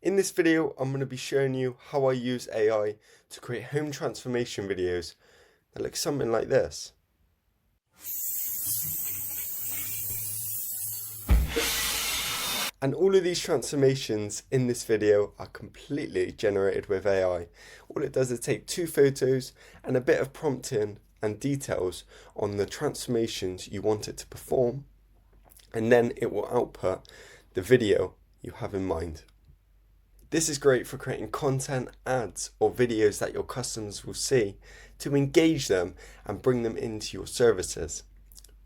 In this video, I'm going to be showing you how I use AI to create home transformation videos that look something like this. And all of these transformations in this video are completely generated with AI. All it does is take two photos and a bit of prompting and details on the transformations you want it to perform, and then it will output the video you have in mind. This is great for creating content, ads, or videos that your customers will see to engage them and bring them into your services.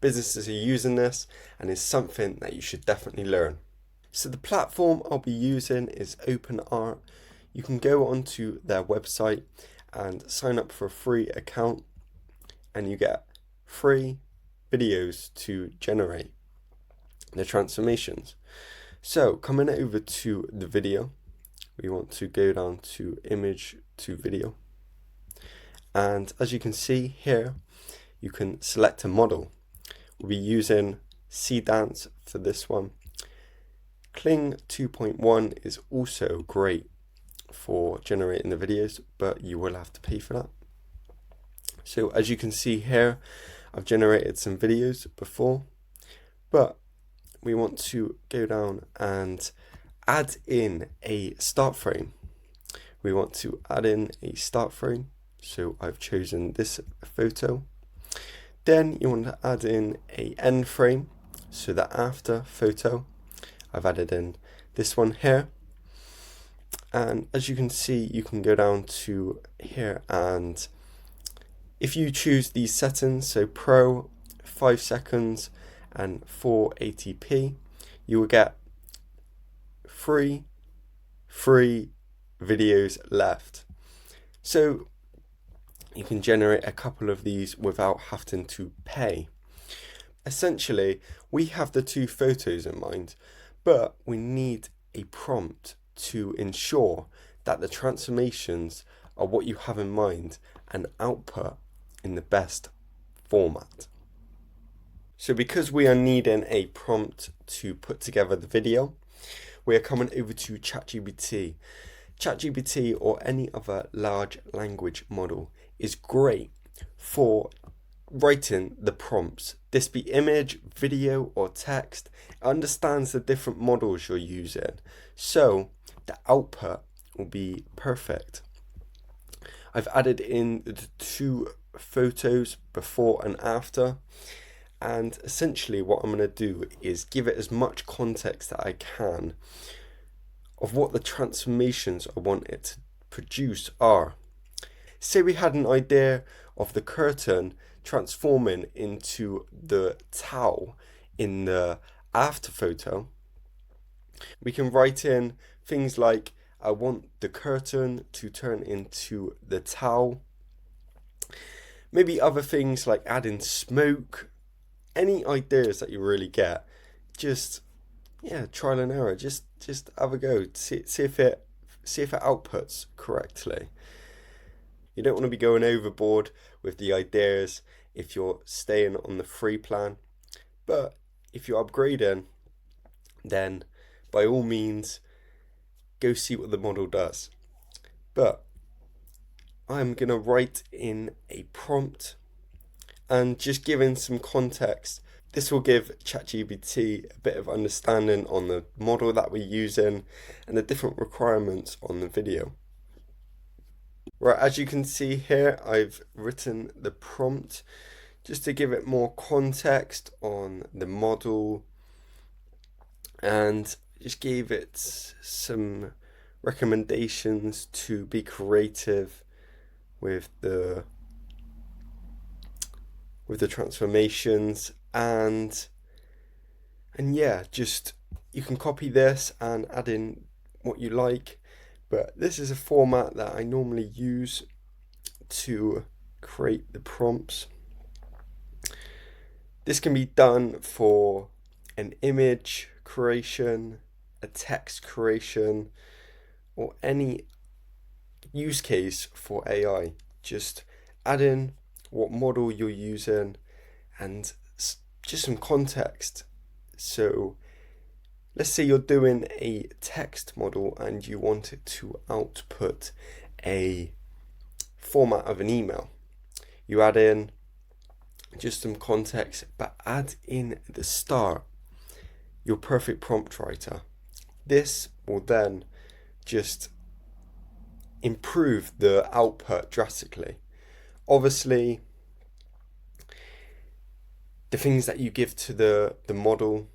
Businesses are using this and is something that you should definitely learn. So the platform I'll be using is OpenArt. You can go onto their website and sign up for a free account, and you get free videos to generate the transformations. So coming over to the video, we want to go down to image to video, and as you can see here, you can select a model. We'll be using Dance for this one. Kling 2.1 is also great for generating the videos, but you will have to pay for that. So as you can see here, I've generated some videos before, but we want to go down and add in a start frame. We want to add in a start frame, so I've chosen this photo. Then you want to add in a end frame, so that after photo I've added in this one here. And as you can see, you can go down to here, and if you choose these settings, so Pro, 5 seconds and 480p, you will get free videos left. So you can generate a couple of these without having to pay. Essentially, we have the two photos in mind, but we need a prompt to ensure that the transformations are what you have in mind and output in the best format. So because we are needing a prompt to put together the video, we are coming over to ChatGPT. ChatGPT or any other large language model is great for writing the prompts. This be image, video, or text. It understands the different models you're using, so the output will be perfect. I've added in the two photos before and after, and essentially what I'm going to do is give it as much context that I can of what the transformations I want it to produce are. Say we had an idea of the curtain transforming into the towel in the after photo. We can write in things like, I want the curtain to turn into the towel. Maybe other things like adding smoke. Any ideas that you really get, just trial and error. Just have a go. See if it outputs correctly. You don't want to be going overboard with the ideas if you're staying on the free plan. But if you're upgrading, then by all means, go see what the model does. But I'm going to write in a prompt and just give in some context. This will give ChatGPT a bit of understanding on the model that we're using and the different requirements on the video. Right, as you can see here, I've written the prompt just to give it more context on the model, and just gave it some recommendations to be creative with the transformations, and yeah, just you can copy this and add in what you like, but this is a format that I normally use to create the prompts. This can be done for an image creation, a text creation, or any use case for AI. Just add in what model you're using and just some context. So Let's say you're doing a text model and you want it to output a format of an email. You add in just some context, but add in the start your perfect prompt writer. This will then just improve the output drastically. Obviously, the things that you give to the model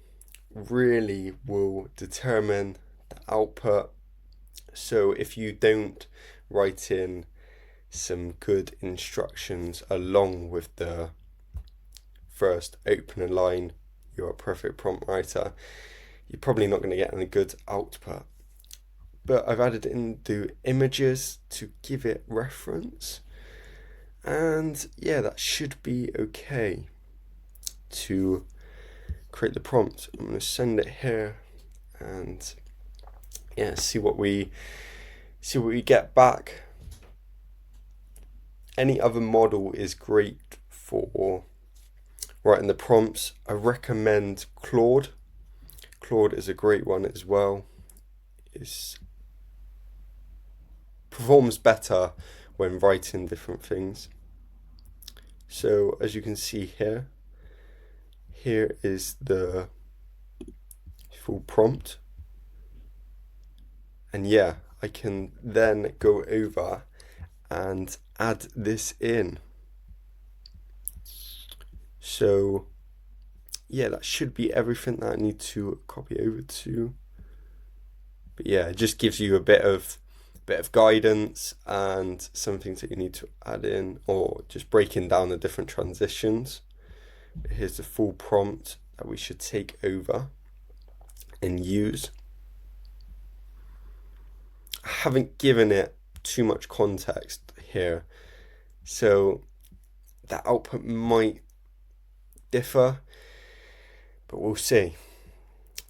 really will determine the output. So if you don't write in some good instructions along with the first opener line, you're a perfect prompt writer, you're probably not going to get any good output. But I've added in the images to give it reference, and yeah, that should be okay to create the prompt. I'm going to send it here and yeah, see what we get back. Any other model is great for writing the prompts. I recommend Claude. Claude is a great one as well. It performs better when writing different things. So as you can see here, here is the full prompt. And yeah, I can then go over and add this in. So yeah, that should be everything that I need to copy over to. But yeah, it just gives you a bit of guidance and some things that you need to add in, or just breaking down the different transitions. But here's the full prompt that we should take over and use. I haven't given it too much context here, so the output might differ, but we'll see.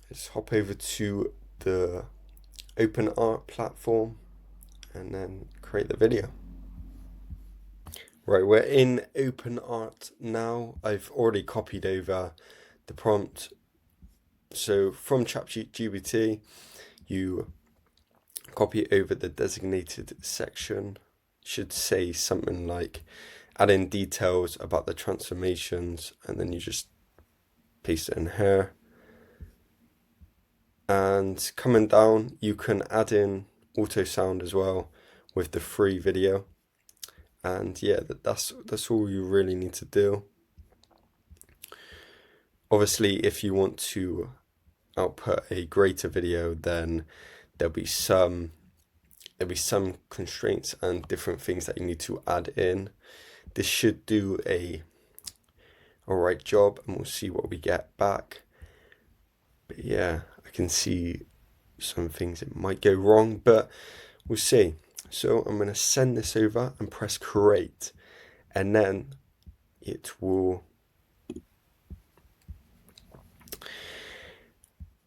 Let's hop over to the OpenArt platform and then create the video. Right, we're in OpenArt now. I've already copied over the prompt. So from ChatGPT, you copy over the designated section. Should say something like add in details about the transformations, and then you just paste it in here. And coming down, you can add in auto sound as well with the free video. And yeah, that's all you really need to do. Obviously, if you want to output a greater video, then there'll be some constraints and different things that you need to add in. This should do a alright job, and we'll see what we get back. But yeah, I can see some things it might go wrong, but we'll see. So I'm going to send this over and press create, and then it will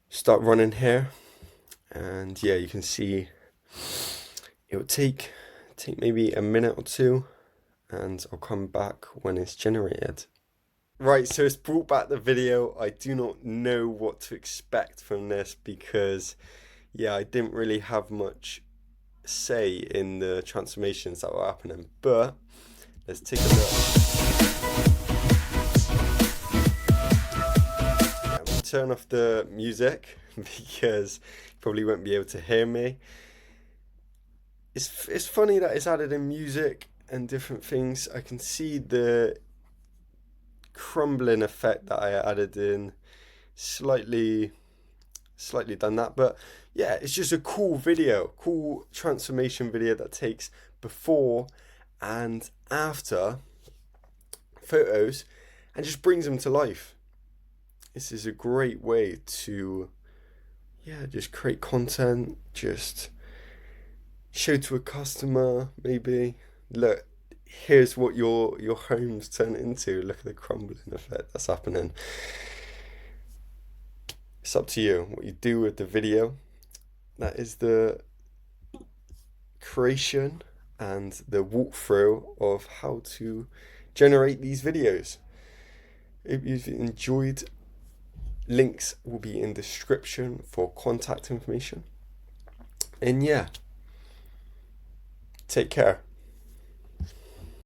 start running here. And yeah, you can see it will take maybe a minute or two, and I'll come back when it's generated. Right, so it's brought back the video. I do not know what to expect from this because yeah, I didn't really have much say in the transformations that were happening, but let's take a look. I'm gonna turn off the music because you probably won't be able to hear me. It's funny that it's added in music and different things. I can see the crumbling effect that I added in, slightly done that, but yeah, it's just a cool video, cool transformation video that takes before and after photos and just brings them to life. This is a great way to just create content, just show to a customer, maybe, look, here's what your home's turned into. Look at the crumbling effect that's happening. It's up to you what you do with the video. That is the creation and the walkthrough of how to generate these videos. If you've enjoyed Links will be in the description for contact information. And yeah, take care.